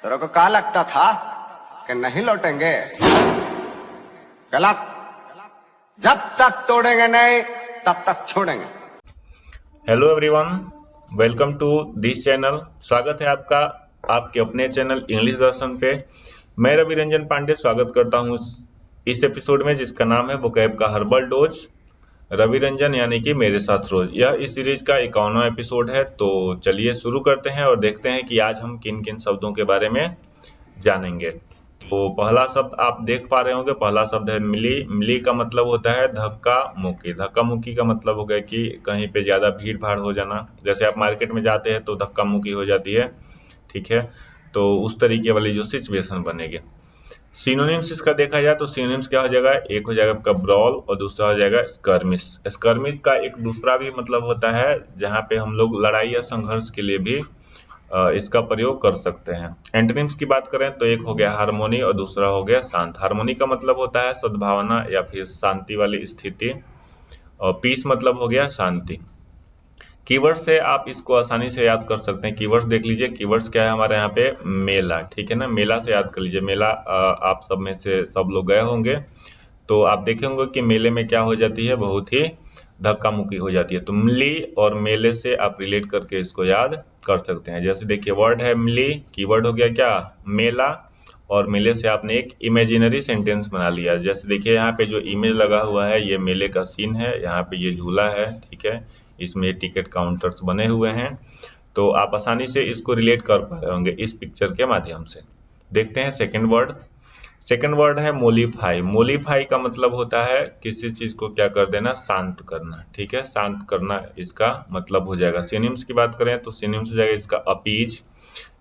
तेरे को क्या लगता था कि नहीं लौटेंगे? गलत। जब तक तोड़ेंगे नहीं तब तक छोड़ेंगे। Hello everyone, welcome to this channel. स्वागत है आपका आपके अपने चैनल इंग्लिश दर्शन पे। मैं रवि रंजन पांडे स्वागत करता हूँ इस एपिसोड में, जिसका नाम है वोकैब का हर्बल डोज। रवि रंजन यानी कि मेरे साथ रोज, यह इस सीरीज का 51वां एपिसोड है। तो चलिए शुरू करते हैं और देखते हैं कि आज हम किन किन शब्दों के बारे में जानेंगे। तो पहला शब्द आप देख पा रहे होंगे, पहला शब्द है मिली। मिली का मतलब होता है धक्का मुक्की। धक्का मुक्की का मतलब हो गया कि कहीं पे ज्यादा भीड़ भाड़ हो जाना। जैसे आप मार्केट में जाते हैं तो धक्का मुक्की हो जाती है, ठीक है। तो उस तरीके वाली जो सिचुएशन बनेगी। सिनोनिम्स इसका देखा जाए तो सिनोनिम्स क्या हो जाएगा, एक हो जाएगा आपका ब्रॉल और दूसरा हो जाएगा स्कर्मिश। स्कर्मिश का एक दूसरा भी मतलब होता है जहाँ पे हम लोग लड़ाई या संघर्ष के लिए भी इसका प्रयोग कर सकते हैं। एंटोनिम्स की बात करें तो एक हो गया हार्मोनी और दूसरा हो गया शांत। हार्मोनी का मतलब होता है सद्भावना या फिर शांति वाली स्थिति, और पीस मतलब हो गया शांति। कीवर्ड से आप इसको आसानी से याद कर सकते हैं। कीवर्ड्स देख लीजिए, कीवर्ड्स क्या है हमारे यहाँ पे, मेला, ठीक है ना। मेला से याद कर लीजिए। मेला आप सब में से सब लोग गए होंगे तो आप देखे होंगे कि मेले में क्या हो जाती है, बहुत ही धक्का मुक्की हो जाती है। तो मिली और मेले से आप रिलेट करके इसको याद कर सकते हैं। जैसे देखिए वर्ड है मिली, कीवर्ड हो गया क्या, मेला, और मेले से आपने एक इमेजिनरी सेंटेंस बना लिया। जैसे देखिए यहाँ पे जो इमेज लगा हुआ है ये मेले का सीन है, यहाँ पे ये झूला है, ठीक है। इसमें टिकट काउंटर्स बने हुए हैं, तो आप आसानी से इसको रिलेट कर पा रहे होंगे इस पिक्चर के माध्यम से। देखते हैं सेकंड वर्ड। सेकंड वर्ड है मोलिफाई। मोलिफाई का मतलब होता है किसी चीज को क्या कर देना, शांत करना, ठीक है। शांत करना इसका मतलब हो जाएगा। सिनोनिम्स की बात करें तो सिनोनिम्स हो जाएगा इसका अपीज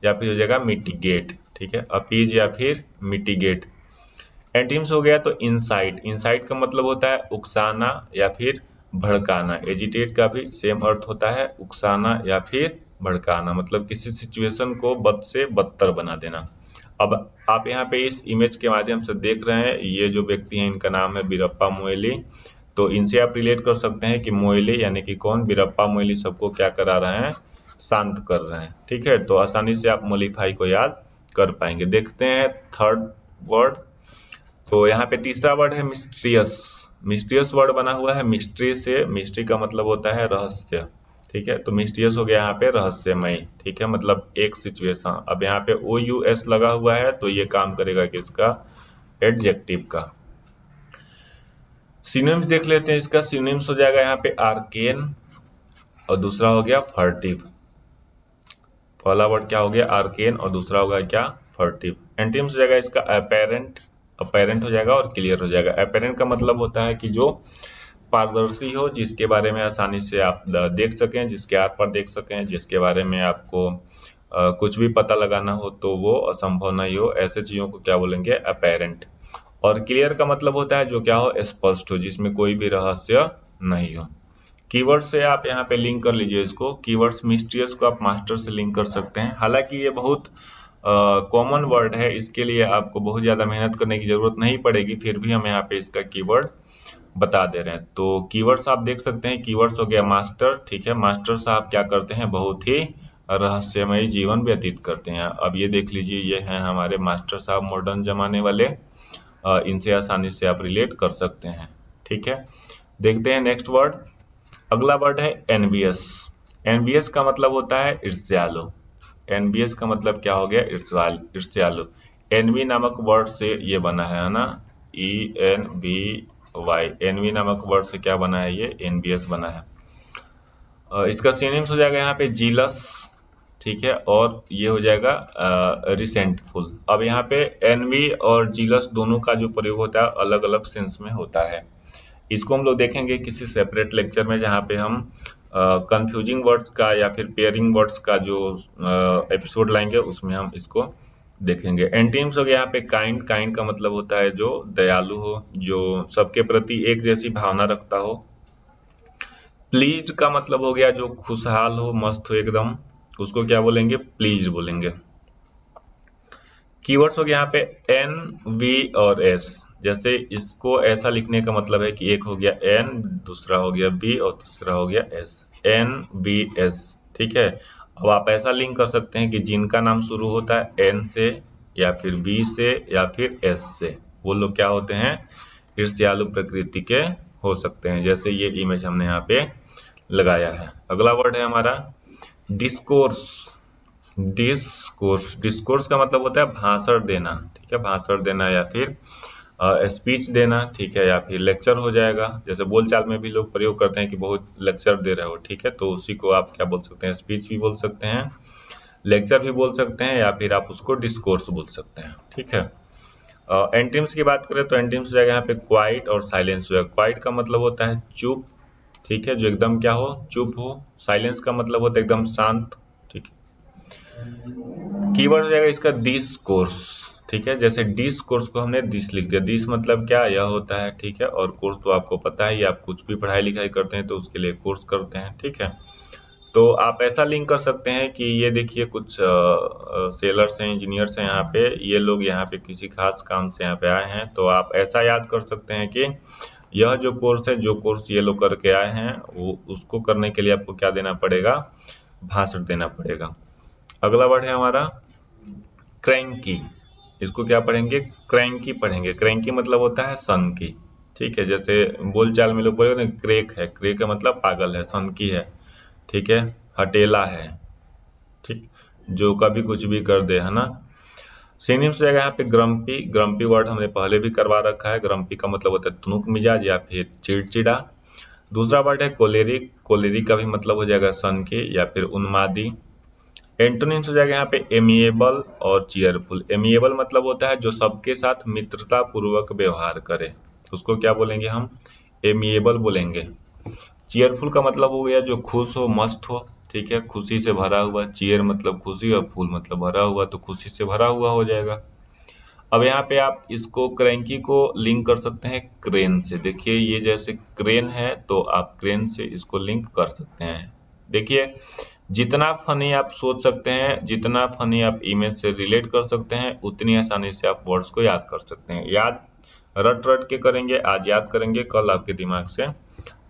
या फिर हो जाएगा मिटिगेट, ठीक है। अपीज या फिर मिटिगेट। एंटीम्स हो गया तो इंसाइट। इंसाइट का मतलब होता है उकसाना या फिर भड़काना। एजिटेट का भी सेम अर्थ होता है, उकसाना या फिर भड़काना, मतलब किसी सिचुएशन को बद से बदतर बना देना। अब आप यहाँ पे इस इमेज के माध्यम से देख रहे हैं, ये जो व्यक्ति हैं इनका नाम है बीरप्पा मोइली। तो इनसे आप रिलेट कर सकते हैं कि मोइली यानी कि कौन, बीरप्पा मोइली सबको क्या करा रहे हैं, शांत कर रहे हैं, ठीक है। तो आसानी से आप मोलिफाई को याद कर पाएंगे। देखते हैं थर्ड वर्ड। तो यहाँ पे तीसरा वर्ड है मिस्ट्रियस। मिस्ट्रियस वर्ड बना हुआ है मिस्ट्री से। मिस्ट्री का मतलब होता है रहस्य, ठीक है। तो मिस्ट्रियस हो गया यहाँ पे रहस्यमय, ठीक है, मतलब एक सिचुएशन। अब यहाँ पे ओ यू एस लगा हुआ है तो ये काम करेगा किसका, एडजेक्टिव का। सिनोनिम्स देख लेते हैं इसका। सिनोनिम्स हो जाएगा यहाँ पे आर्केन और दूसरा हो गया फर्टिव। पहला वर्ड क्या हो गया, आर्केन, और दूसरा होगा क्या, फर्टिव। एंटीम्स हो जाएगा इसका अपेरेंट। अपेरेंट हो जाएगा और क्लियर हो जाएगा। अपेरेंट का मतलब होता है कि जो पारदर्शी हो, जिसके बारे में आसानी से आप देख सकें, जिसके आर पार देख सकें, जिसके बारे में आपको कुछ भी पता लगाना हो तो वो असंभव नहीं हो, ऐसे चीजों को क्या बोलेंगे, अपेरेंट। और क्लियर का मतलब होता है जो क्या हो, स्पष्ट हो, जिसमें कोई भी रहस्य नहीं हो। कीवर्ड से आप यहाँ पे लिंक कर लीजिए इसको। कीवर्ड्स मिस्ट्रियस को आप मास्टर से लिंक कर सकते हैं। हालांकि ये बहुत कॉमन वर्ड है, इसके लिए आपको बहुत ज्यादा मेहनत करने की जरूरत नहीं पड़ेगी, फिर भी हम यहाँ पे इसका कीवर्ड बता दे रहे हैं। तो कीवर्ड्स आप देख सकते हैं। कीवर्ड्स हो गया मास्टर, ठीक है। मास्टर साहब क्या करते हैं, बहुत ही रहस्यमय जीवन व्यतीत करते हैं। अब ये देख लीजिए, ये हैं हमारे मास्टर साहब मॉडर्न जमाने वाले। इनसे आसानी से आप रिलेट कर सकते हैं, ठीक है। देखते हैं नेक्स्ट वर्ड। अगला वर्ड है एनवियस। एनवियस का मतलब होता है ईर्ष्यालु। एनवियस का मतलब क्या हो गया, ईर्ष्यालु। एनवी नामक वर्ड से ये बना है ना, E N B Y. NV नामक वर्ड से क्या बना है, ये एनवियस बना है। इसका सिनोनिम्स हो जाएगा यहाँ पे जीलस, ठीक है, और ये हो जाएगा रिसेंटफुल। अब यहाँ पे एनवी और जीलस दोनों का जो प्रयोग होता है अलग अलग सेंस में होता है। इसको हम लोग देखेंगे किसी सेपरेट लेक्चर में, जहाँ पे हम कंफ्यूजिंग वर्ड्स का या फिर पेयरिंग वर्ड्स का जो एपिसोड लाएंगे उसमें हम इसको देखेंगे। एंटीम्स हो गया यहाँ पे काइंड। काइंड का मतलब होता है जो दयालु हो, जो सबके प्रति एक जैसी भावना रखता हो। प्लीज्ड का मतलब हो गया जो खुशहाल हो, मस्त हो एकदम, उसको क्या बोलेंगे, प्लीज बोलेंगे। कीवर्ड्स हो गया यहाँ पे एन, वी और एस। जैसे इसको ऐसा लिखने का मतलब है कि एक हो गया एन, दूसरा हो गया बी और तीसरा हो गया एस, एन बी एस, ठीक है। अब आप ऐसा लिंक कर सकते हैं कि जिनका नाम शुरू होता है एन से या फिर बी से या फिर एस से, वो लोग क्या होते हैं, ईर्ष्यालु प्रकृति के हो सकते हैं। जैसे ये इमेज हमने यहाँ पे लगाया है। अगला वर्ड है हमारा डिस्कोर्स। डिस्कोर्स, डिस्कोर्स का मतलब होता है भाषण देना, ठीक है, भाषण देना या फिर स्पीच देना, ठीक है, या फिर लेक्चर हो जाएगा। जैसे बोलचाल में भी लोग प्रयोग करते हैं कि बहुत लेक्चर दे रहे हो, ठीक है, तो उसी को आप क्या बोल सकते हैं, स्पीच भी बोल सकते हैं, लेक्चर भी बोल सकते हैं, या फिर आप उसको डिस्कोर्स बोल सकते हैं, ठीक है। एंटीम्स की बात करें तो एंटीम्स हो जाएगा यहाँ पे क्वाइट और साइलेंस हो जाएगा। क्वाइट का मतलब होता है चुप, ठीक है, जो एकदम क्या हो, चुप हो। साइलेंस का मतलब होता है एकदम शांत, ठीक है। कीवर्ड हो जाएगा इसका दिस कोर्स, ठीक है। जैसे डिस कोर्स को हमने दिस लिख दिया, दिस मतलब क्या, यह होता है, ठीक है, और कोर्स तो आपको पता ही, आप कुछ भी पढ़ाई लिखाई करते हैं तो उसके लिए कोर्स करते हैं, ठीक है। तो आप ऐसा लिंक कर सकते हैं कि ये देखिए कुछ सेलर्स हैं, इंजीनियर्स हैं यहाँ पे, ये लोग यहाँ पे किसी खास काम से यहाँ पे आए हैं, तो आप ऐसा याद कर सकते हैं कि यह जो कोर्स है, जो कोर्स ये लोग करके आए हैं, वो उसको करने के लिए आपको क्या देना पड़ेगा, भाषण देना पड़ेगा। अगला वर्ड है हमारा क्रैंकी। इसको क्या पढ़ेंगे, क्रैंकी पढ़ेंगे। क्रैंकी मतलब होता है सनकी, ठीक है। जैसे बोलचाल में लोग बोलेंगे ना क्रेक है, क्रेक का मतलब पागल है, सनकी है, ठीक है, हटेला है, ठीक, जो कभी कुछ भी कर दे, है ना। सिनोनिम्स रहेगा यहाँ पे ग्रम्पी। ग्रम्पी वर्ड हमने पहले भी करवा रखा है। ग्रम्पी का मतलब होता है तुनुक मिजाज या फिर चिड़चिड़ा। दूसरा वर्ड है कोलेरिक। कोलेरिक का भी मतलब हो जाएगा सनकी या फिर उन्मादी। एंटोनिम्स हो जाएगा यहाँ पे एमिएबल और चीयरफुल। एमिएबल मतलब होता है जो सबके साथ मित्रता पूर्वक व्यवहार करे, उसको क्या बोलेंगे हम, एमिएबल बोलेंगे। चीयरफुल का मतलब हो गया जो खुश हो, मस्त हो, ठीक है, खुशी से भरा हुआ। चीयर मतलब खुशी और फूल मतलब भरा हुआ, तो खुशी से भरा हुआ हो जाएगा। अब यहाँ पे आप इसको क्रैंकी को लिंक कर सकते हैं क्रेन से। देखिए ये जैसे क्रेन है तो आप क्रेन से इसको लिंक कर सकते हैं। देखिए जितना फनी आप सोच सकते हैं, जितना फनी आप इमेज से रिलेट कर सकते हैं, उतनी आसानी से आप वर्ड्स को याद कर सकते हैं। याद रट रट के करेंगे, आज याद करेंगे, कल आपके दिमाग से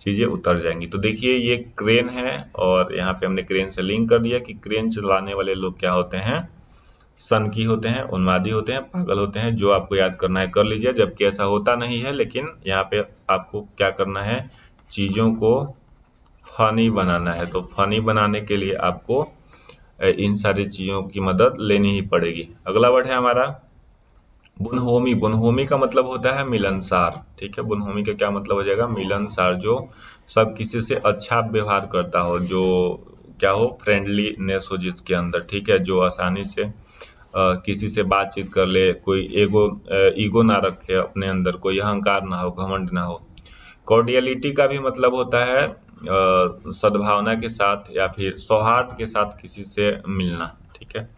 चीजें उतर जाएंगी। तो देखिए ये क्रेन है और यहाँ पे हमने क्रेन से लिंक कर दिया कि क्रेन चलाने वाले लोग क्या होते हैं, सनकी होते हैं, उन्मादी होते हैं, पागल होते हैं। जो आपको याद करना है कर लीजिए, जबकि ऐसा होता नहीं है, लेकिन यहाँ पे आपको क्या करना है, चीजों को फनी बनाना है। तो फनी बनाने के लिए आपको इन सारी चीजों की मदद लेनी ही पड़ेगी। अगला वर्ड है हमारा बुनहोमी। बुनहोमी का मतलब होता है मिलनसार, ठीक है। बुनहोमी का क्या मतलब हो जाएगा, मिलनसार, जो सब किसी से अच्छा व्यवहार करता हो, जो क्या हो, फ्रेंडलीनेस हो जिसके अंदर, ठीक है, जो आसानी से किसी से बातचीत कर ले, कोई ईगो ना रखे अपने अंदर, कोई अहंकार ना हो, घमंड ना हो। कॉर्डियलिटी का भी मतलब होता है सद्भावना के साथ या फिर सौहार्द के साथ किसी से मिलना, ठीक है।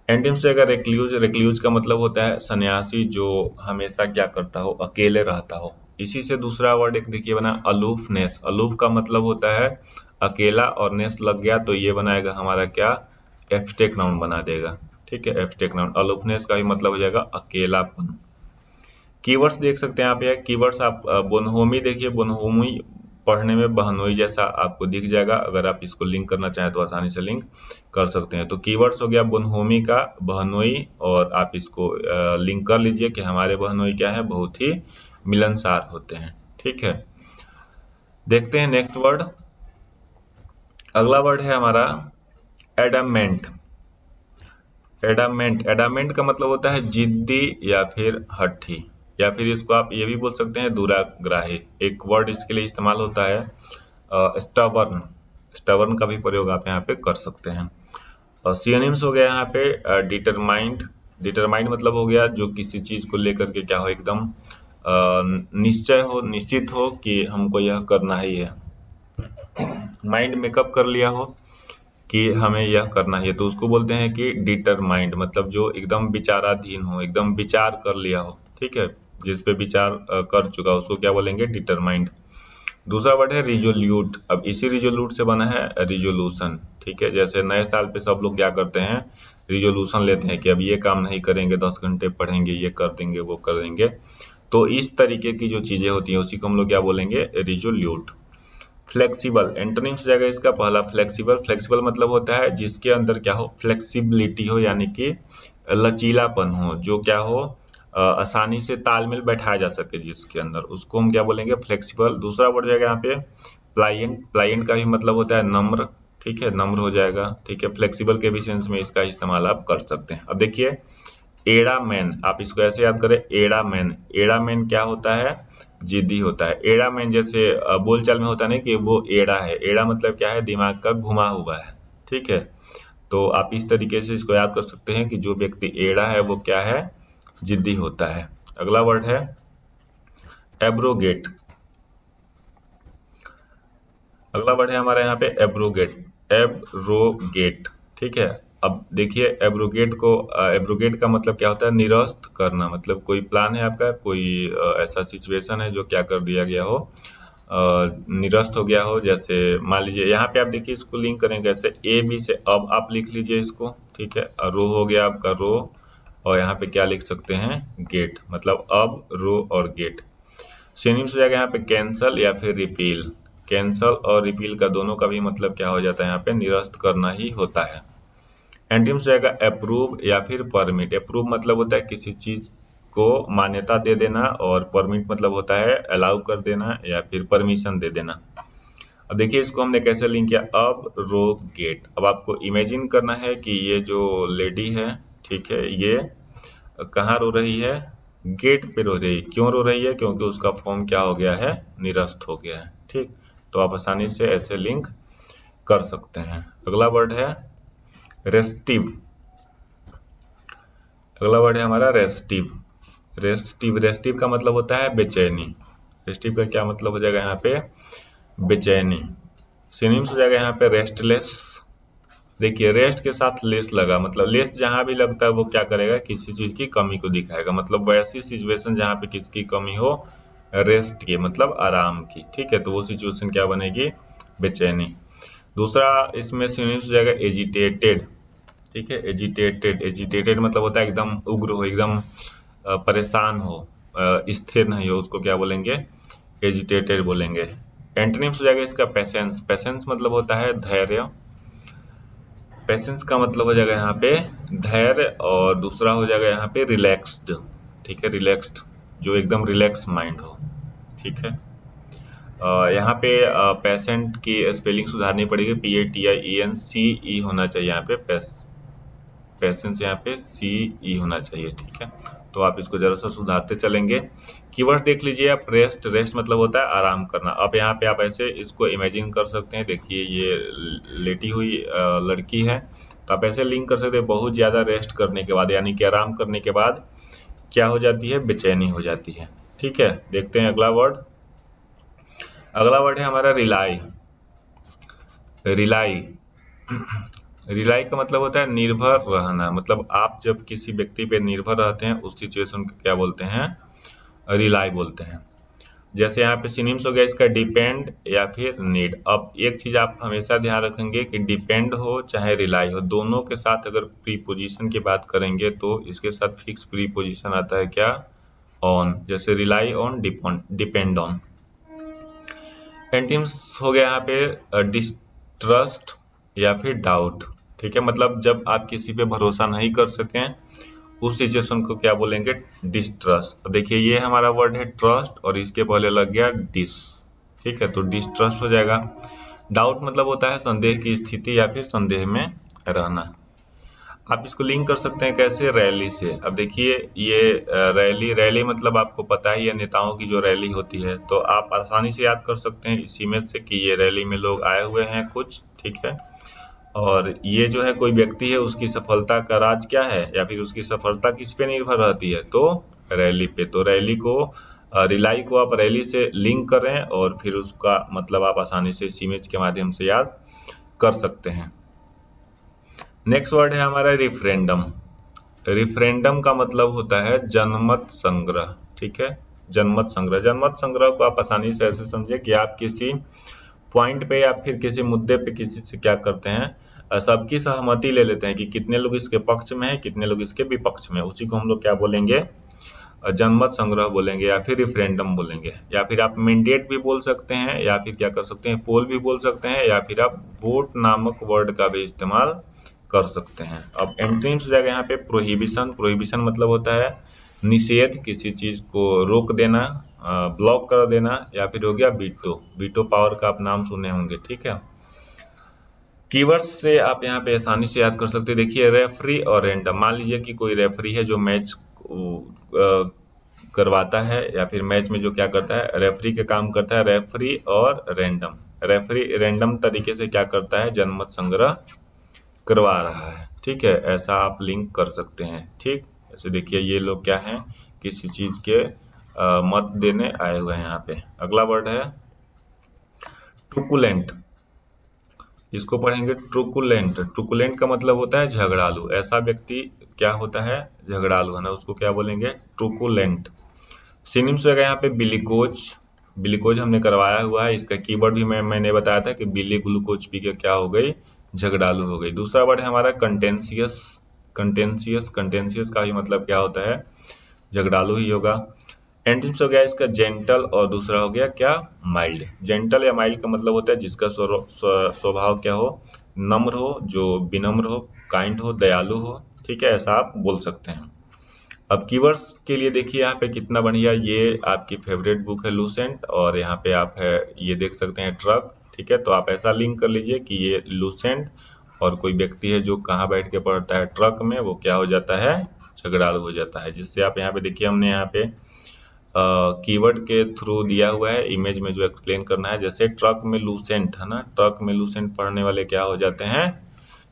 एंटिम्स रहेगा रेक्ल्यूज। रेक्ल्यूज का मतलब होता है सन्यासी, जो हमेशा क्या करता हो, अकेले रहता हो। इसी से दूसरा वर्ड एक देखिए बना अलूफनेस। अलूफ का मतलब होता है अकेला, और नेस लग गया तो ये बनाएगा हमारा क्या, एब्स्ट्रैक्ट नाउन बना देगा, ठीक है, एब्स्ट्रैक्ट नाउन। अलूफनेस का भी मतलब हो जाएगा अकेलापन। कीवर्ड्स देख सकते हैं आप, यहाँ कीवर्ड्स आप बोनहोमी देखिए, बोनहोमी पढ़ने में बहनोई जैसा आपको दिख जाएगा। अगर आप इसको लिंक करना चाहें तो आसानी से लिंक कर सकते हैं। तो कीवर्ड्स हो गया बोनहोमी का, बहनोई, और आप इसको लिंक कर लीजिए कि हमारे बहनोई क्या है, बहुत ही मिलनसार होते हैं, ठीक है। देखते हैं नेक्स्ट वर्ड। अगला वर्ड है हमारा एडामेंट। एडामेंट, एडामेंट का मतलब होता है जिद्दी या फिर हठी, या फिर इसको आप ये भी बोल सकते हैं दुराग्राही। एक वर्ड इसके लिए इस्तेमाल होता है स्टबर्न। स्टबर्न का भी प्रयोग आप यहाँ पे कर सकते हैं। और सिनोनिम्स हो गया यहाँ पे डिटरमाइंड। डिटरमाइंड मतलब हो गया जो किसी चीज को लेकर के क्या हो, एकदम निश्चय हो, निश्चित हो कि हमको यह करना ही है। माइंड मेकअप कर लिया हो कि हमें यह करना है, तो उसको बोलते हैं कि डिटरमाइंड, मतलब जो एकदम विचाराधीन हो, एकदम विचार कर लिया हो, ठीक है, जिस पे विचार कर चुका उसको क्या बोलेंगे, डिटरमाइंड। दूसरा वर्ड है रिजोल्यूट। अब इसी रिजोल्यूट से बना है रिजोल्यूशन, ठीक है। जैसे नए साल पे सब लोग क्या करते हैं, रिजोल्यूशन लेते हैं कि अब ये काम नहीं करेंगे, 10 घंटे पढ़ेंगे, ये कर देंगे, वो कर देंगे। तो इस तरीके की जो चीजें होती हैं उसी को हम लोग क्या बोलेंगे, रिजोल्यूट। फ्लेक्सिबल एंटोनिम्स हो जाएगा इसका पहला फ्लेक्सिबल। फ्लेक्सिबल मतलब होता है जिसके अंदर क्या हो, फ्लेक्सिबिलिटी हो, यानी कि लचीलापन हो, जो क्या हो आसानी से तालमेल बैठाया जा सके जिसके अंदर, उसको हम क्या बोलेंगे, फ्लेक्सिबल। दूसरा वर्ड जाएगा यहाँ पे प्लायंट। प्लायंट का भी मतलब होता है नम्र, ठीक है, नम्र हो जाएगा, ठीक है। फ्लेक्सिबल के भी सेंस में इसका इस्तेमाल आप कर सकते हैं। अब देखिए एड़ा मैन, आप इसको ऐसे याद करें, एड़ा मैन। एड़ा मैन क्या होता है, जिद्दी होता है। एड़ा मैन जैसे बोलचाल में होता है ना कि वो एड़ा है, एड़ा मतलब क्या है, दिमाग का घुमा हुआ है, ठीक है। तो आप इस तरीके से इसको याद कर सकते हैं कि जो व्यक्ति एड़ा है वो क्या है, जिद्दी होता है। अगला वर्ड है एब्रोगेट। अगला वर्ड है हमारा यहाँ पे एब्रोगेट, एब्रोगेट, ठीक है। अब देखिए एब्रोगेट को, एब्रोगेट का मतलब क्या होता है, निरस्त करना। मतलब कोई प्लान है आपका, कोई ऐसा सिचुएशन है जो क्या कर दिया गया हो, निरस्त हो गया हो। जैसे मान लीजिए यहाँ पे आप देखिए इसको लिंक करेंगे कैसे, ए बी से अब आप लिख लीजिए इसको, ठीक है। रो हो गया आपका रो, और यहाँ पे क्या लिख सकते हैं, गेट, मतलब अब, रो और गेट। सिनोनिम्स हो जाएगा यहाँ पे कैंसल या फिर रिपील। कैंसल और रिपील का दोनों का भी मतलब क्या हो जाता है, यहाँ पे निरस्त करना ही होता है। एंटीम्स हो जाएगा अप्रूव या फिर परमिट। अप्रूव मतलब होता है किसी चीज को मान्यता दे देना, और परमिट मतलब होता है अलाउ कर देना या फिर परमिशन दे देना। अब देखिए इसको हमने कैसे लिंक किया, अब रो गेट। अब आपको इमेजिन करना है कि ये जो लेडी है, ठीक है, ये कहाँ रो रही है, गेट पे रो रही है। क्यों रो रही है, क्योंकि उसका फॉर्म क्या हो गया है, निरस्त हो गया है, ठीक। तो आप आसानी से ऐसे लिंक कर सकते हैं। अगला वर्ड है रेस्टिव। अगला वर्ड है हमारा रेस्टिव। रेस्टिव, रेस्टिव का मतलब होता है बेचैनी। रेस्टिव का क्या मतलब हो जाएगा यहाँ पे, बेचैनी। सिनोनिम्स हो जाएगा यहाँ पे रेस्टलेस। देखिए रेस्ट के साथ लेस लगा, मतलब लेस जहां भी लगता है वो क्या करेगा, किसी चीज की कमी को दिखाएगा। मतलब वैसी सिचुएशन जहां पे किसकी कमी हो, रेस्ट की मतलब आराम की, ठीक है। तो वो सिचुएशन क्या बनेगी, बेचैनी। दूसरा इसमें सिनोनिम्स हो जाएगा एजिटेटेड, ठीक है। एजिटेटेड, एजिटेटेड मतलब होता है एकदम उग्र हो, एकदम परेशान हो, स्थिर नहीं हो, उसको क्या बोलेंगे, एजिटेटेड बोलेंगे। एंटोनिम्स हो जाएगा इसका पेशेंस। पेशेंस मतलब होता है धैर्य। पेशेंस का मतलब हो जाएगा यहाँ पे धैर्य, और दूसरा हो जाएगा यहाँ पे रिलैक्स्ड, ठीक है, रिलैक्स्ड, जो एकदम रिलैक्स माइंड हो, ठीक है। यहाँ पे पेशेंट की स्पेलिंग सुधारनी पड़ेगी, PATIENCE होना चाहिए यहाँ पे, पेशेंस यहाँ पे CE होना चाहिए, ठीक है। तो आप इसको जरा सा सुधारते चलेंगे। कीवर्ड देख लीजिए आप, रेस्ट, रेस्ट मतलब होता है आराम करना। अब यहाँ पे आप ऐसे इसको इमेजिन कर सकते हैं, देखिए ये लेटी हुई लड़की है, तो आप ऐसे लिंक कर सकते हैं, बहुत ज्यादा रेस्ट करने के बाद, यानी कि आराम करने के बाद क्या हो जाती है, बेचैनी हो जाती है, ठीक है। देखते हैं अगला वर्ड। अगला वर्ड है हमारा रिलाई। रिलाई, रिलाई का मतलब होता है निर्भर रहना। मतलब आप जब किसी व्यक्ति पे निर्भर रहते हैं उस सिचुएशन को क्या बोलते हैं, रिलाई बोलते हैं। जैसे यहाँ पे सिनोनिम्स हो गया इसका डिपेंड या फिर नीड। अब एक चीज आप हमेशा ध्यान रखेंगे कि डिपेंड हो चाहे रिलाई हो, दोनों के साथ अगर प्रीपोजिशन की बात करेंगे तो इसके साथ फिक्स प्रीपोजिशन आता है क्या, ऑन। जैसे रिलाई ऑन, डिपेंड ऑन। एंटीम्स हो गया यहाँ पे डिस्ट्रस्ट या फिर डाउट, ठीक है। मतलब जब आप किसी पे भरोसा नहीं कर सकें उस सिचुएशन को क्या बोलेंगे, डिस्ट्रस्ट। तो देखिए ये हमारा वर्ड है ट्रस्ट, और इसके पहले लग गया डिस, ठीक है, तो डिस्ट्रस्ट हो जाएगा। डाउट मतलब होता है संदेह की स्थिति या फिर संदेह में रहना। आप इसको लिंक कर सकते हैं कैसे, रैली से। अब देखिए ये रैली, रैली मतलब आपको पता ही है नेताओं की जो रैली होती है, तो आप आसानी से याद कर सकते हैं इस इमेज से कि ये रैली में लोग आए हुए हैं कुछ, ठीक है। और ये जो है कोई व्यक्ति है, उसकी सफलता का राज क्या है, या फिर उसकी सफलता किस पे निर्भर रहती है, तो रैली पे। तो रैली को, रिलाई को आप रैली से लिंक करें, और फिर उसका मतलब आप आसानी से इस इमेज के माध्यम से याद कर सकते हैं। नेक्स्ट वर्ड है हमारा रिफरेंडम। रिफरेंडम का मतलब होता है जनमत संग्रह, ठीक है। जनमत संग्रह, जनमत संग्रह को आप आसानी से ऐसे समझे कि आप किसी पॉइंट पे या फिर किसी मुद्दे पे किसी से क्या करते हैं, सबकी सहमति ले लेते हैं कि कितने लोग इसके पक्ष में है, कितने लोग इसके विपक्ष में, उसी को हम लोग क्या बोलेंगे, जनमत संग्रह बोलेंगे या फिर रेफरेंडम बोलेंगे, या फिर आप मैंडेट भी बोल सकते हैं, या फिर क्या कर सकते हैं पोल भी बोल सकते हैं, या फिर आप वोट नामक वर्ड का भी इस्तेमाल कर सकते हैं। अब एंटोनिम्स हो जाएगा यहाँ पे प्रोहिबिशन। प्रोहिबिशन मतलब होता है निषेध, किसी चीज को रोक देना, ब्लॉक कर देना, या फिर हो गया वीटो। वीटो पावर का आप नाम सुने होंगे, ठीक है। कीवर्ड्स से आप यहाँ पे आसानी से याद कर सकते हैं। देखिए रेफरी और रैंडम, मान लीजिए कि कोई रेफरी है जो मैच करवाता है, या फिर मैच में जो क्या करता है रेफरी के काम करता है। रेफरी और रैंडम, रेफरी रैंडम तरीके से क्या करता है जनमत संग्रह करवा रहा है, ठीक है। ऐसा आप लिंक कर सकते हैं, ठीक। ऐसे देखिए ये लोग क्या हैं, किसी चीज के मत देने आए हुए हैं यहाँ पे। अगला वर्ड है ट्रुकुलेंट। इसको पढ़ेंगे ट्रुकुलेंट। ट्रुकुलेंट का मतलब होता है झगड़ालू। ऐसा व्यक्ति क्या होता है, झगड़ालू है ना, उसको क्या बोलेंगे ट्रुकुलेंट। सिनोनिम्स हो गया यहाँ पे बिलिकोज। बिलिकोज हमने करवाया हुआ है, इसका कीवर्ड भी मैंने बताया था कि बिल्ली ग्लूकोज पी के क्या हो गई, झगड़ालू हो गई। दूसरा वर्ड है हमारा कंटेंशियस। कंटेंशियस, कंटेंशियस का भी मतलब क्या होता है, झगड़ालू ही होगा। एंटोनिम्स हो गया इसका जेंटल, और दूसरा हो गया क्या माइल्ड। जेंटल या माइल्ड का मतलब होता है जिसका स्वभाव क्या हो, नम्र हो, जो विनम्र हो, काइंड हो, दयालु हो, ठीक है, ऐसा आप बोल सकते हैं। अब कीवर्ड्स के लिए देखिए यहाँ पे कितना बढ़िया, ये आपकी फेवरेट बुक है लूसेंट, और यहाँ पे आप है ये देख सकते हैं ट्रक, ठीक है। तो आप ऐसा लिंक कर लीजिए कि ये लूसेंट और कोई व्यक्ति है जो कहाँ बैठ के पढ़ता है ट्रक में, वो क्या हो जाता है झगड़ालू हो जाता है। जिससे आप यहाँ पे देखिए हमने यहाँ पे कीवर्ड के थ्रू दिया हुआ है इमेज में जो एक्सप्लेन करना है। जैसे ट्रक में लूसेंट है ना, ट्रक में लूसेंट पढ़ने वाले क्या हो जाते हैं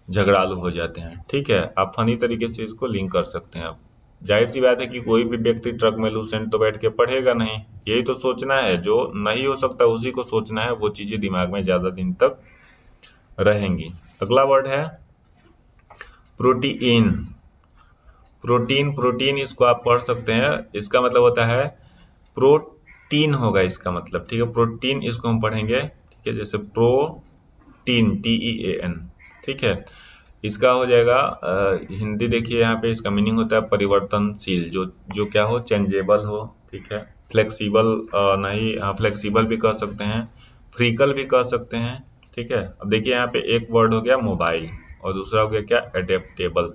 झगड़ालू हो जाते हैं, ठीक है। आप फनी तरीके से इसको लिंक कर सकते हैं। आप जाहिर सी बात है कि कोई भी व्यक्ति ट्रक में लूसेंट तो बैठ के पढ़ेगा नहीं, यही तो सोचना है, जो नहीं हो सकता उसी को सोचना है, वो चीजें दिमाग में ज्यादा दिन तक रहेंगी। अगला वर्ड है प्रोटीन। प्रोटीन, प्रोटीन इसको आप पढ़ सकते हैं, इसका मतलब होता है प्रोटीन होगा इसका मतलब, ठीक है। प्रोटीन इसको हम पढ़ेंगे, ठीक है, जैसे प्रोटीन TEAN, ठीक है। इसका हो जाएगा हिंदी देखिए यहाँ पे इसका मीनिंग होता है परिवर्तनशील, जो जो क्या हो चेंजेबल हो, ठीक है। फ्लेक्सिबल नहीं, हाँ फ्लेक्सिबल भी कह सकते हैं, फ्रीकल भी कह सकते हैं, ठीक है। अब देखिए यहाँ पे एक वर्ड हो गया मोबाइल, और दूसरा हो गया क्या एडेप्टेबल।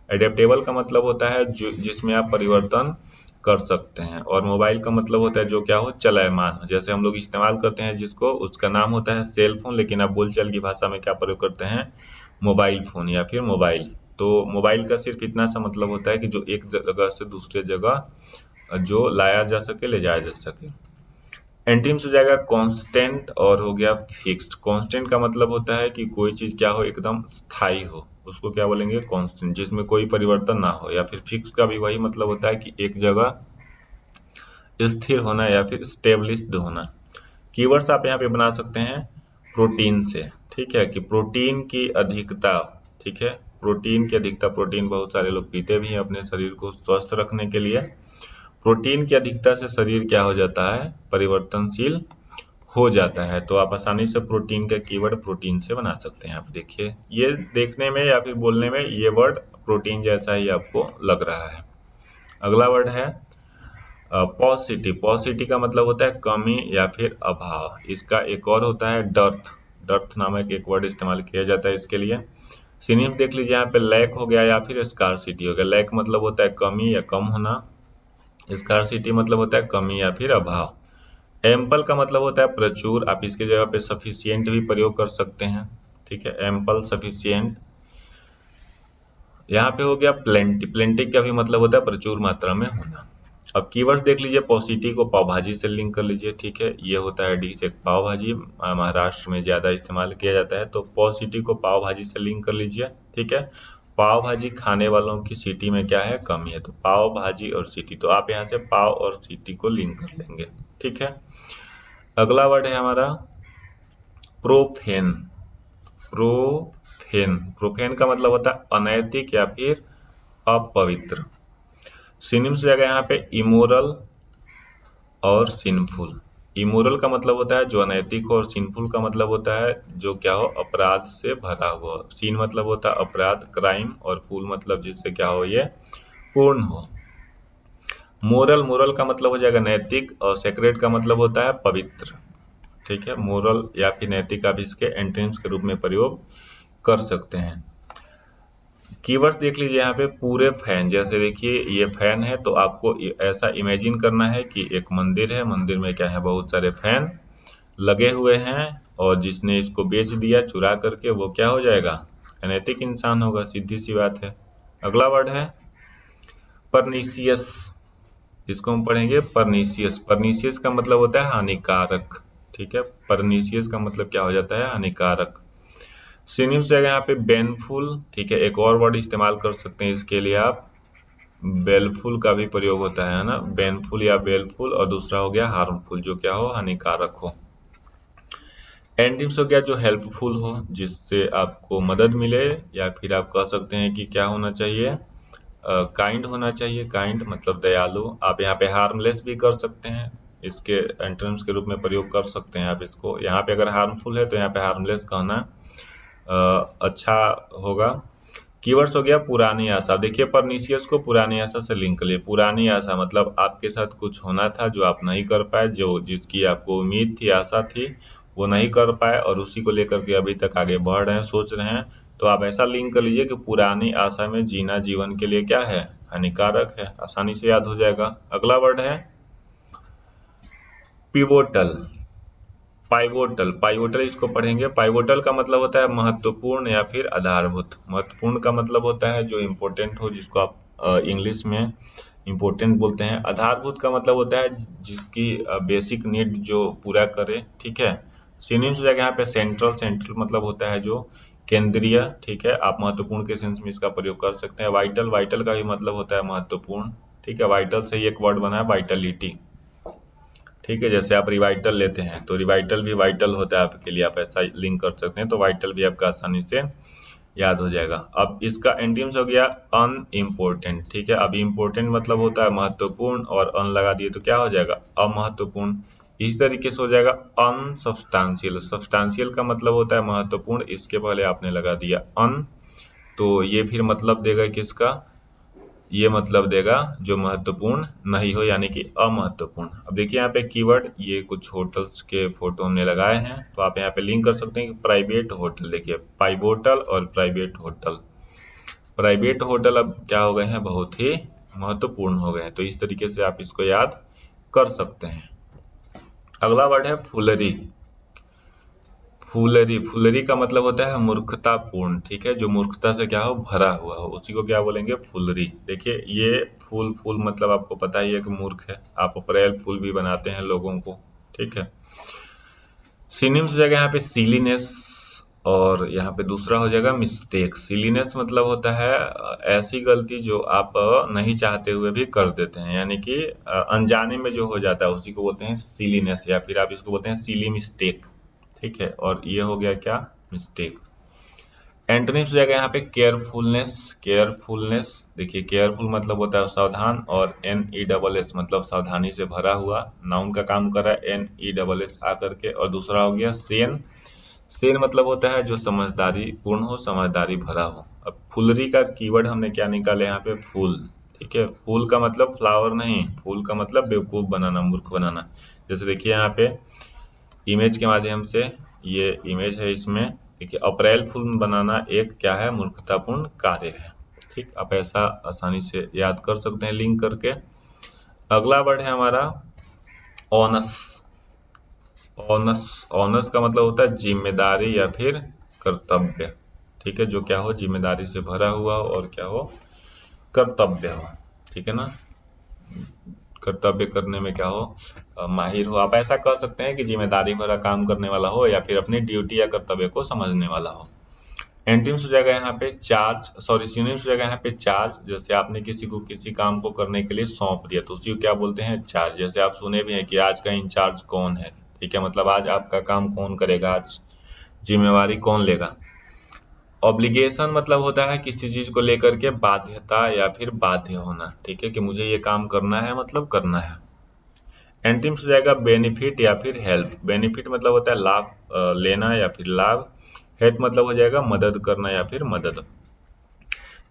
एडेप्टेबल का मतलब होता है जो जिसमें आप परिवर्तन कर सकते हैं, और मोबाइल का मतलब होता है जो क्या हो चलायमान। जैसे हम लोग इस्तेमाल करते हैं जिसको, उसका नाम होता है सेल फोन, लेकिन आप बोलचाल की भाषा में क्या प्रयोग करते हैं मोबाइल फोन या फिर मोबाइल। तो मोबाइल का सिर्फ इतना सा मतलब होता है कि जो एक जगह से दूसरे जगह जो लाया जा सके, ले जाया जा सके। एंटीम्स हो जाएगा कांस्टेंट और हो गया फिक्स्ड। कांस्टेंट का मतलब होता है कि कोई चीज क्या हो एकदम स्थायी हो, उसको क्या बोलेंगे कांस्टेंट, जिसमें कोई परिवर्तन ना हो। या फिर फिक्स का भी वही मतलब होता है कि एक जगह स्थिर होना या फिर स्टेब्लिश्ड होना। कीवर्ड्स आप यहाँ पे बना सकते हैं प्रोटीन से, ठीक है, कि प्रोटीन की अधिकता, ठीक है। प्रोटीन की अधिकता, प्रोटीन बहुत सारे लोग पीते भी हैं अपने शरीर को स्वस्थ रखने के लिए। प्रोटीन की अधिकता से शरीर क्या हो जाता है परिवर्तनशील हो जाता है। तो आप आसानी से प्रोटीन का कीवर्ड प्रोटीन से बना सकते हैं। आप देखिए ये देखने में या फिर बोलने में ये वर्ड प्रोटीन जैसा ही आपको लग रहा है। अगला वर्ड है पॉसिटी। पॉसिटी का मतलब होता है कमी या फिर अभाव। इसका एक और होता है डर्थ। डर्थ नामक एक वर्ड इस्तेमाल किया जाता है इसके लिए। सिनोनिम देख लीजिए यहाँ पे लैक हो गया या फिर स्कार्सिटी हो गया। लैक मतलब होता है कमी या कम होना, स्कार्सिटी मतलब होता है कमी या फिर अभाव। एम्पल का मतलब होता है प्रचुर, आप इसके जगह पे सफिशिएंट भी प्रयोग कर सकते हैं, ठीक है। Ample, sufficient. यहाँ पे हो गया प्लेंटी। प्लेंटी का भी मतलब होता है प्रचुर मात्रा में होना। अब कीवर्ड्स देख लीजिए, पॉसिटी को पाव भाजी से लिंक कर लीजिए, ठीक है। ये होता है डिश एक पाव भाजी, महाराष्ट्र में ज्यादा इस्तेमाल किया जाता है, तो पॉसिटी को पाव भाजी से लिंक कर लीजिए, ठीक है। पाव भाजी खाने वालों की सिटी में क्या है कमी है, तो पाव भाजी और सिटी, तो आप यहाँ से पाव और सिटी को लिंक कर लेंगे, ठीक है। अगला वर्ड है हमारा प्रोफेन। प्रोफेन, प्रोफेन का मतलब होता है अनैतिक या फिर अपवित्र। सिनोनिम्स जगह यहाँ पे इमोरल और सिनफुल। इमोरल का मतलब होता है जो अनैतिक हो, और सिनफुल का मतलब होता है जो क्या हो अपराध से भरा हुआ। सीन मतलब होता है अपराध क्राइम, और फुल मतलब जिससे क्या हो ये पूर्ण हो। मोरल, मोरल का मतलब हो जाएगा नैतिक, और सेक्रेड का मतलब होता है पवित्र। ठीक है, मोरल या फिर नैतिक आप इसके एंटोनिम्स के रूप में प्रयोग कर सकते हैं। कीवर्ड्स देख लीजिए यहाँ पे, पूरे फैन, जैसे देखिए ये फैन है तो आपको ऐसा इमेजिन करना है कि एक मंदिर है, मंदिर में क्या है, बहुत सारे फैन लगे हुए हैं, और जिसने इसको बेच दिया चुरा करके वो क्या हो जाएगा, अनैतिक इंसान होगा, सीधी सी बात है। अगला वर्ड है परनीसियस, इसको हम पढ़ेंगे परनीसियस। परनीसियस का मतलब होता है हानिकारक। ठीक है, परनीसियस का मतलब क्या हो जाता है, हानिकारक। सिनोनिम्स जगह यहाँ पे बेनफुल। ठीक है, एक और वर्ड इस्तेमाल कर सकते हैं इसके लिए आप, बेलफुल का भी प्रयोग होता है ना, बेनफुल या बेलफुल, और दूसरा हो गया हार्मफुल, जो क्या हो, हानिकारक हो। एंटिम्स हो गया जो हेल्पफुल हो, जिससे आपको मदद मिले, या फिर आप कह सकते हैं कि क्या होना चाहिए, काइंड होना चाहिए। काइंड मतलब दयालु। आप यहाँ पे हार्मलेस भी कर सकते हैं, इसके एंटोनिम्स के रूप में प्रयोग कर सकते हैं आप इसको। यहाँ पे अगर हार्मफुल है तो यहाँ पे हार्मलेस कहना अच्छा होगा। कीवर्ड्स हो गया पुरानी आशा। देखिए परनीसियस को पुरानी आशा से लिंक कर लिए। पुरानी आशा मतलब आपके साथ कुछ होना था जो आप नहीं कर पाए, जो जिसकी आपको उम्मीद थी, आशा थी, वो नहीं कर पाए, और उसी को लेकर के अभी तक आगे बढ़ रहे हैं, सोच रहे हैं। तो आप ऐसा लिंक कर लीजिए कि पुरानी आशा में जीना जीवन के लिए क्या है, हानिकारक है। आसानी से याद हो जाएगा। अगला वर्ड है पिवोटल। पाइवोटल, पाइवोटल इसको पढ़ेंगे। पाइवोटल का मतलब होता है महत्वपूर्ण या फिर आधारभूत। महत्वपूर्ण का मतलब होता है जो इम्पोर्टेंट हो, जिसको आप इंग्लिश में इम्पोर्टेंट बोलते हैं। आधारभूत का मतलब होता है जिसकी बेसिक नीड जो पूरा करे। ठीक है, सिनोनिम्स जगह यहाँ पे सेंट्रल। सेंट्रल मतलब होता है जो केंद्रीय। ठीक है, आप महत्वपूर्ण के सेंस में इसका प्रयोग कर सकते हैं। वाइटल, वाइटल का भी मतलब होता है महत्वपूर्ण। ठीक है, वाइटल से ही एक वर्ड बना है वाइटलिटी। ठीक है, जैसे आप रिवाइटल लेते हैं तो रिवाइटल भी वाइटल होता है आपके लिए, आप ऐसा लिंक कर सकते हैं, तो वाइटल भी आपका आसानी से याद हो जाएगा। अब इसका एंटीम्स हो गया अनइम्पोर्टेंट। ठीक है, अब इम्पोर्टेंट मतलब होता है महत्वपूर्ण, और अन लगा दिए तो क्या हो जाएगा, अमहत्वपूर्ण। इस तरीके से हो जाएगा अनसब्सटेंशियल। सब्सटेंशियल का मतलब होता है महत्वपूर्ण, इसके पहले आपने लगा दिया अन, तो ये फिर मतलब देगा किसका, ये मतलब देगा जो महत्वपूर्ण नहीं हो, यानी कि अमहत्वपूर्ण। अब देखिए यहाँ पे कीवर्ड, ये कुछ होटल्स के फोटो हमने लगाए हैं, तो आप यहाँ पे लिंक कर सकते हैं कि प्राइवेट होटल। देखिए पाइवोटल और प्राइवेट होटल। प्राइवेट होटल अब क्या हो गए हैं, बहुत ही महत्वपूर्ण हो गए हैं, तो इस तरीके से आप इसको याद कर सकते हैं। अगला वर्ड है फुलरी। फूलरी, फूलरी का मतलब होता है मूर्खतापूर्ण। ठीक है, जो मूर्खता से क्या हो, भरा हुआ हो, उसी को क्या बोलेंगे, फूलरी। देखिए ये फूल, फूल मतलब आपको पता ही है कि मूर्ख है। आप अप्रैल फूल भी बनाते हैं लोगों को। ठीक है, सिनोनिम्स हो जाएगा यहाँ पे सिलीनेस, और यहाँ पे दूसरा हो जाएगा मिस्टेक। सिलीनेस मतलब होता है ऐसी गलती जो आप नहीं चाहते हुए भी कर देते हैं, यानी कि अनजाने में जो हो जाता है उसी को बोलते हैं सिलीनेस, या फिर आप इसको बोलते हैं सिली मिस्टेक। ठीक है, और ये हो गया क्या, मिस्टेक। एंटोनिम्स हो जाएगा यहाँ पे केयरफुलनेस। केयरफुलनेस, देखिए केयरफुल मतलब होता है सावधान, और NESS मतलब सावधानी से भरा हुआ, नाउन का काम कर रहा है NESS आकर के। और दूसरा हो गया सेन। सेन मतलब होता है जो समझदारी पूर्ण हो, समझदारी भरा हो। अब फुलरी का कीवर्ड हमने क्या निकाले यहाँ पे, फूल। ठीक है, फूल का मतलब फ्लावर नहीं, फूल का मतलब बेवकूफ बनाना, मूर्ख बनाना। जैसे देखिए यहाँ पे इमेज के माध्यम से, ये इमेज है, इसमें देखिए अप्रैल फूल बनाना एक क्या है, मूर्खतापूर्ण कार्य है। ठीक, आप ऐसा आसानी से याद कर सकते हैं लिंक करके। अगला वर्ड है हमारा ऑनस। ऑनस, ऑनस का मतलब होता है जिम्मेदारी या फिर कर्तव्य। ठीक है, जो क्या हो, जिम्मेदारी से भरा हुआ हो, और क्या हो, कर्तव्य हो। ठीक है ना, कर्तव्य करने में क्या हो, माहिर हो। आप ऐसा कह सकते हैं कि जिम्मेदारी भरा काम करने वाला हो, या फिर अपनी ड्यूटी या कर्तव्य को समझने वाला हो। एंटीम्स हो जाएगा यहाँ पे चार्ज, सॉरी सिनोनिम्स हो जाएगा यहाँ पे चार्ज। जैसे आपने किसी को किसी काम को करने के लिए सौंप दिया तो उसी को क्या बोलते हैं, चार्ज। जैसे आप सुने भी हैं कि आज का इंचार्ज कौन है। ठीक है, मतलब आज आपका काम कौन करेगा, आज जिम्मेवारी कौन लेगा। ऑब्लिगेशन मतलब होता है किसी चीज को लेकर के बाध्यता या फिर बाध्य होना। ठीक है, कि मुझे ये काम करना है, मतलब करना है। एंटीम्स हो जाएगा बेनिफिट या फिर हेल्प। बेनिफिट मतलब होता है लाभ लेना या फिर लाभ। हेल्प मतलब हो जाएगा मदद करना या फिर मदद।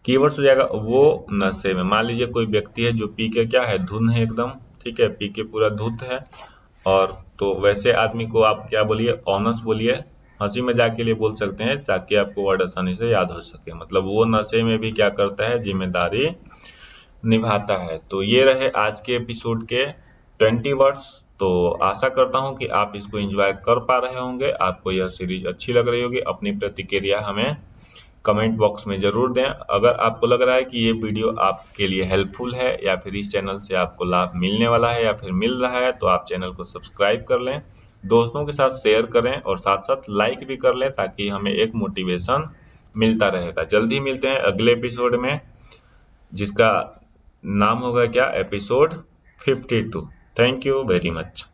कीवर्ड्स हो जाएगा वो नशे में। मान लीजिए कोई व्यक्ति है जो पी के क्या है, धुन है एकदम, ठीक है, पी के पूरा धुत है, और तो वैसे आदमी को आप क्या बोलिए, ऑनर्स बोलिए, हंसी मजाक के लिए बोल सकते हैं ताकि आपको वर्ड आसानी से याद हो सके। मतलब वो नशे में भी क्या करता है, जिम्मेदारी निभाता है। तो ये रहे आज के एपिसोड के 20 वर्ड्स। तो आशा करता हूं कि आप इसको एंजॉय कर पा रहे होंगे, आपको यह सीरीज अच्छी लग रही होगी। अपनी प्रतिक्रिया हमें कमेंट बॉक्स में जरूर दें। अगर आपको लग रहा है कि ये वीडियो आपके लिए हेल्पफुल है या फिर इस चैनल से आपको लाभ मिलने वाला है या फिर मिल रहा है, तो आप चैनल को सब्सक्राइब कर लें, दोस्तों के साथ शेयर करें और साथ साथ लाइक भी कर लें ताकि हमें एक मोटिवेशन मिलता रहेगा। जल्दी मिलते हैं अगले एपिसोड में, जिसका नाम होगा क्या, episode 52। Thank you very much.